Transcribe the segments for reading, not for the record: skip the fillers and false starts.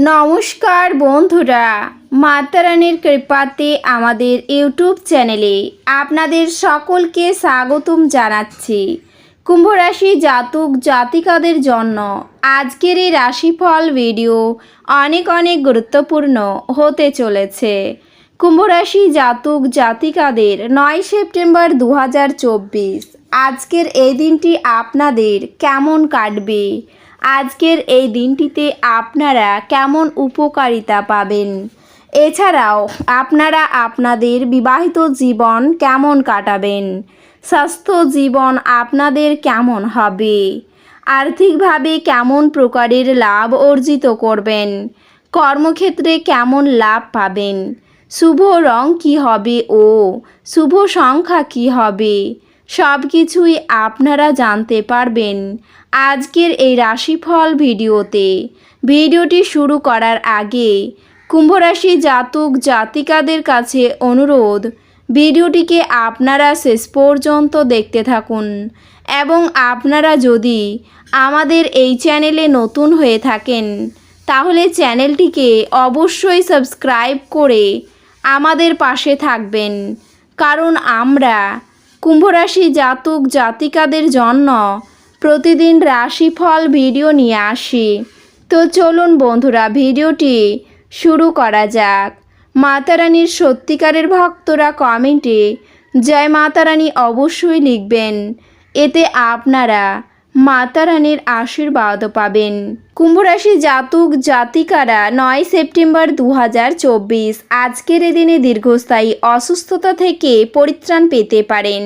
নমস্কার বন্ধুরা, মাতা রানীর কৃপাতে আমাদের ইউটিউব চ্যানেলে আপনাদের সকলকে স্বাগতম জানাচ্ছি। কুম্ভ রাশি জাতক জাতিকাদের জন্য আজকের এই রাশিফল ভিডিও অনেক গুরুত্বপূর্ণ হতে চলেছে। কুম্ভ রাশি জাতক জাতিকাদের 9 সেপ্টেম্বর 2024 আজকের এই দিনটি আপনাদের কেমন কাটবে, আজকের এই দিনটিতে আপনারা কেমন উপকারিতা পাবেন, এছাড়াও আপনারা আপনাদের বিবাহিত জীবন কেমন কাটাবেন, স্বাস্থ্য জীবন আপনাদের কেমন হবে, আর্থিকভাবে কেমন প্রকারের লাভ অর্জিত করবেন, কর্মক্ষেত্রে কেমন লাভ পাবেন, শুভ রং কী হবে ও শুভ সংখ্যা কী হবে, সব কিছুই আপনারা জানতে পারবেন আজকের এই রাশিফল ভিডিওতে। ভিডিওটি শুরু করার আগে কুম্ভ রাশি জাতক জাতিকাদের কাছে অনুরোধ, ভিডিওটিকে আপনারা শেষ পর্যন্ত দেখতে থাকুন এবং আপনারা যদি আমাদের এই চ্যানেলে নতুন হয়ে থাকেন তাহলে চ্যানেলটিকে অবশ্যই সাবস্ক্রাইব করে আমাদের পাশে থাকবেন, কারণ আমরা কুম্ভ রাশি জাতক জাতিকাদের জন্য প্রতিদিন রাশিফল ভিডিও নিয়ে আসি। তো চলুন বন্ধুরা, ভিডিওটি শুরু করা যাক। মাতা রানীর সত্যিকারের ভক্তরা কমেন্টে জয় মাতা রানী অবশ্যই লিখবেন, এতে আপনারা মাতা রানীর আশীর্বাদ পাবেন। কুম্ভ রাশি জাতক জাতিকারা 9 সেপ্টেম্বর 2024 আজকের দিনে দীর্ঘস্থায়ী অসুস্থতা থেকে পরিত্রাণ পেতে পারেন।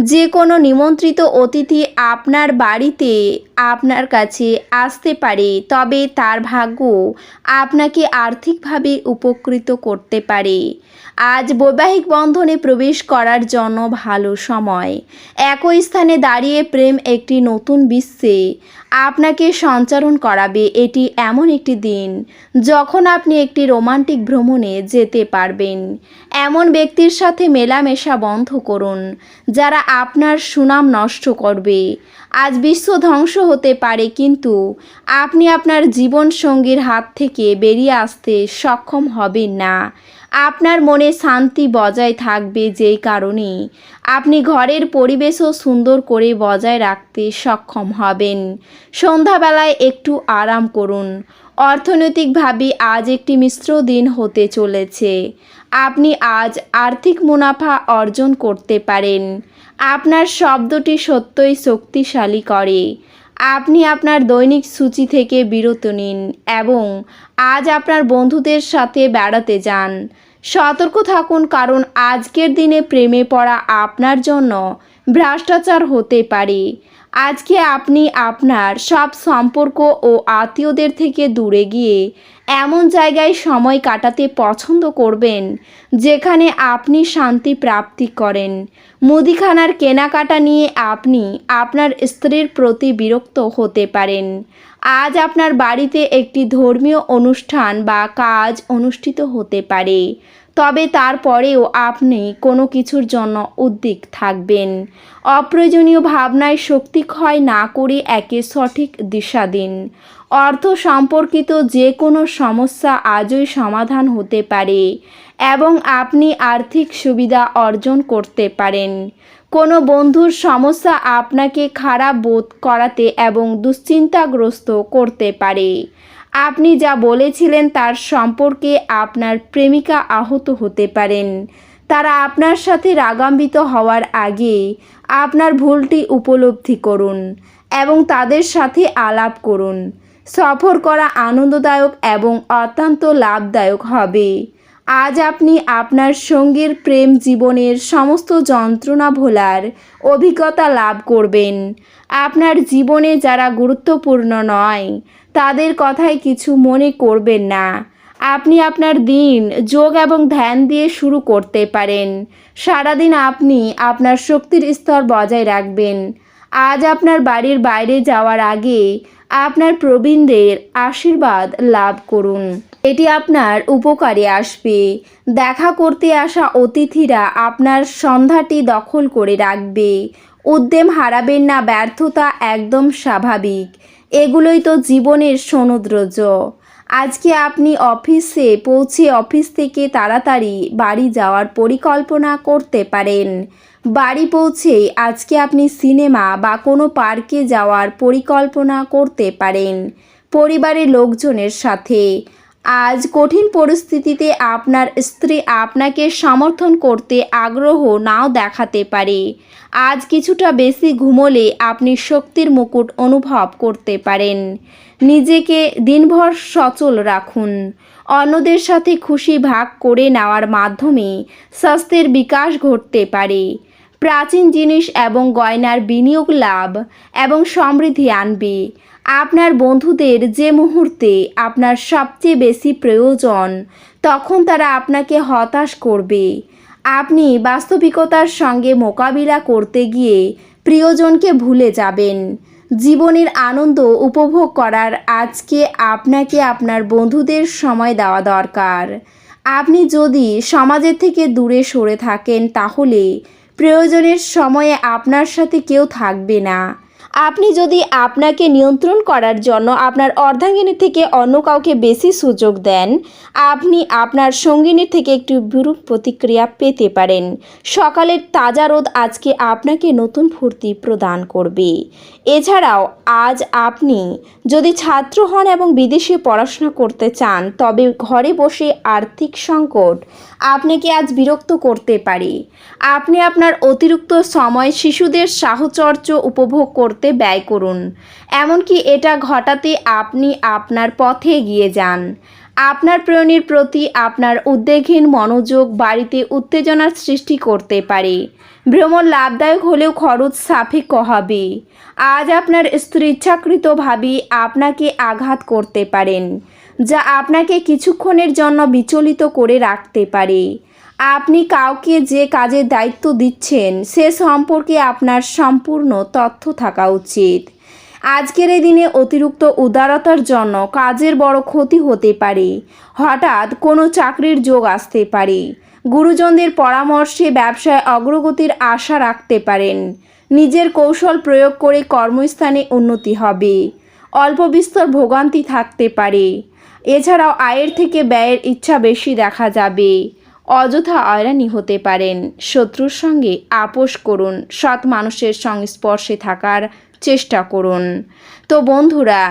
যে কোনো নিমন্ত্রিত অতিথি আপনার বাড়িতে আপনার কাছে আসতে পারে, তবে তার ভাগ্য আপনাকে আর্থিকভাবে উপকৃত করতে পারে। আজ বৈবাহিক বন্ধনে প্রবেশ করার জন্য ভালো সময়। একই স্থানে দাঁড়িয়ে প্রেম একটি নতুন বিশ্বে আপনাকে সঞ্চারণ করাবে। এটি এমন একটি দিন যখন আপনি একটি রোমান্টিক ভ্রমণে যেতে পারবেন। এমন ব্যক্তির সাথে মেলামেশা বন্ধ করুন যারা আপনার সুনাম নষ্ট করবে। আজ বিশ্ব ধ্বংস হতে পারে, কিন্তু আপনি আপনার জীবনসঙ্গীর হাত থেকে বেরিয়ে আসতে সক্ষম হবেন না। আপনার মনে শান্তি বজায় থাকবে, যেই কারণে আপনি ঘরের পরিবেশও সুন্দর করে বজায় রাখতে সক্ষম হবেন। সন্ধ্যাবেলায় একটু আরাম করুন। অর্থনৈতিকভাবে আজ একটি মিশ্র দিন হতে চলেছে। আপনি আজ আর্থিক মুনাফা অর্জন করতে পারেন। আপনার শব্দটি সত্যই শক্তিশালী করে। আপনি আপনার দৈনিক সূচি থেকে বিরত নিন এবং আজ আপনার বন্ধুদের সাথে বেড়াতে যান। সতর্ক থাকুন, কারণ আজকের দিনে প্রেমে পড়া আপনার জন্য ভ্রষ্টাচার হতে পারে। আজকে আপনি আপনার সব সম্পর্ক ও আত্মীয়দের থেকে দূরে গিয়ে এমন জায়গায় সময় কাটাতে পছন্দ করবেন যেখানে আপনি শান্তি প্রাপ্তি করেন। মুদিখানার কেনাকাটা নিয়ে আপনি আপনার স্ত্রীর প্রতি বিরক্ত হতে পারেন। আজ আপনার বাড়িতে একটি ধর্মীয় অনুষ্ঠান বা কাজ অনুষ্ঠিত হতে পারে, তবে তারপরেও আপনি কোনো কিছুর জন্য উদ্বিগ্ন থাকবেন। অপ্রয়োজনীয় ভাবনায় শক্তি ক্ষয় না করে একে সঠিক দিশা দিন। অর্থ সম্পর্কিত যে কোনো সমস্যা আজই সমাধান হতে পারে এবং আপনি আর্থিক সুবিধা অর্জন করতে পারেন। কোনো বন্ধুর সমস্যা আপনাকে খারাপ বোধ করাতে এবং দুশ্চিন্তাগ্রস্ত করতে পারে। আপনি যা বলেছিলেন তার সম্পর্কে আপনার প্রেমিকা আহত হতে পারেন। তারা আপনার সাথে রাগান্বিত হওয়ার আগে আপনার ভুলটি উপলব্ধি করুন এবং তাদের সাথে আলাপ করুন। সফর করা আনন্দদায়ক এবং অত্যন্ত লাভদায়ক হবে। আজ আপনি আপনার সঙ্গীর প্রেম জীবনের সমস্ত যন্ত্রণা ভোলার অভিজ্ঞতা লাভ করবেন। আপনার জীবনে যারা গুরুত্বপূর্ণ নয় তাদের কথায় কিছু মনে করবেন না। আপনি আপনার দিন যোগ এবং ধ্যান দিয়ে শুরু করতে পারেন। সারাদিন আপনি আপনার শক্তির স্তর বজায় রাখবেন। আজ আপনার বাড়ির বাইরে যাওয়ার আগে আপনার প্রবীণদের আশীর্বাদ লাভ করুন, এটি আপনার উপকারে আসবে। দেখা করতে আসা অতিথিরা আপনার সন্ধ্যাটি দখল করে রাখবে। উদ্যম হারাবেন না, ব্যর্থতা একদম স্বাভাবিক। এগুলোই তো জীবনের সৌন্দর্য। আজকে আপনি অফিসে পৌঁছে অফিস থেকে তাড়াতাড়ি বাড়ি যাওয়ার পরিকল্পনা করতে পারেন। বাড়ি পৌঁছে আজকে আপনি সিনেমা বা কোনো পার্কে যাওয়ার পরিকল্পনা করতে পারেন পরিবারের লোকজনের সাথে। আজ কঠিন পরিস্থিতিতে আপনার স্ত্রী আপনাকে সমর্থন করতে আগ্রহ নাও দেখাতে পারে। আজ কিছুটা বেশি ঘুমোলে আপনি শক্তির মুকুট অনুভব করতে পারেন। নিজেকে দিনভর সচল রাখুন। অন্যদের সাথে খুশি ভাগ করে নেওয়ার মাধ্যমে স্বাস্থ্যের বিকাশ ঘটতে পারে। প্রাচীন জিনিস এবং গয়নার বিনিয়োগ লাভ এবং সমৃদ্ধি আনবে। আপনার বন্ধুদের যে মুহূর্তে আপনার সবচেয়ে বেশি প্রয়োজন তখন তারা আপনাকে হতাশ করবে। আপনি বাস্তবিকতার সঙ্গে মোকাবিলা করতে গিয়ে প্রিয়জনকে ভুলে যাবেন। জীবনের আনন্দ উপভোগ করার আজকে আপনাকে আপনার বন্ধুদের সময় দেওয়া দরকার। আপনি যদি সমাজের থেকে দূরে সরে থাকেন তাহলে প্রয়োজনের সময়ে আপনার সাথে কেউ থাকবে না। আপনি যদি আপনাকে নিয়ন্ত্রণ করার জন্য আপনার অর্ধাঙ্গিনীর থেকে অন্য কাউকে বেশি সুযোগ দেন, আপনি আপনার সঙ্গিনীর থেকে একটু বিরূপ প্রতিক্রিয়া পেতে পারেন। সকালের তাজা রোদ আজকে আপনাকে নতুন ফুর্তি প্রদান করবে। এছাড়াও আজ আপনি যদি ছাত্র হন এবং বিদেশে পড়াশোনা করতে চান তবে ঘরে বসে আর্থিক সংকট আপনাকে আজ বিরক্ত করতে পারে। আপনি আপনার অতিরিক্ত সময় শিশুদের সাহচর্য উপভোগ করতে ব্যয় করুন। এমনকি এটা ঘটাতে আপনি আপনার পথে এগিয়ে যান। আপনার প্রেরণের প্রতি আপনার উদ্বেগহীন মনোযোগ বাড়িতে উত্তেজনার সৃষ্টি করতে পারে। ভ্রমণ লাভদায়ক হলেও খরচ সাপেক্ষ হবে। আজ আপনার স্ত্রী ইচ্ছাকৃতভাবে আপনাকে আঘাত করতে পারেন, যা আপনাকে কিছুক্ষণের জন্য বিচলিত করে রাখতে পারে। আপনি কাউকে যে কাজের দায়িত্ব দিচ্ছেন সে সম্পর্কে আপনার সম্পূর্ণ তথ্য থাকা উচিত। আজকের এই দিনে অতিরিক্ত উদারতার জন্য কাজের বড় ক্ষতি হতে পারে। হঠাৎ কোনো চাকরির যোগ আসতে পারে। গুরুজনদের পরামর্শে ব্যবসায় অগ্রগতির আশা রাখতে পারেন। নিজের কৌশল প্রয়োগ করে কর্মস্থানে উন্নতি হবে। অল্প বিস্তর ভোগান্তি থাকতে পারে। এছাড়াও আয়ের থেকে ব্যয়ের ইচ্ছা বেশি দেখা যাবে। অযথা হয়রানি হতে পারেন। শত্রুর সঙ্গে আপোষ করুন। সৎ মানুষের সংস্পর্শে থাকার চেষ্টা করুন। তো বন্ধুরা,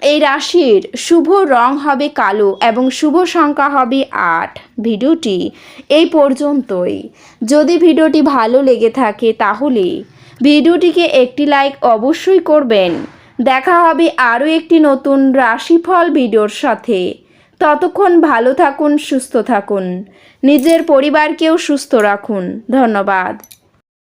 এই রাশির শুভ রং হবে কালো এবং শুভ সংখ্যা হবে 8। ভিডিওটি এই পর্যন্তই। যদি ভিডিওটি ভালো লেগে থাকে তাহলে ভিডিওটিকে একটি লাইক অবশ্যই করবেন। দেখা হবে আরও একটি নতুন রাশিফল ভিডিওর সাথে। ততক্ষণ ভালো থাকুন, সুস্থ থাকুন, নিজের পরিবারকেও সুস্থ রাখুন। ধন্যবাদ।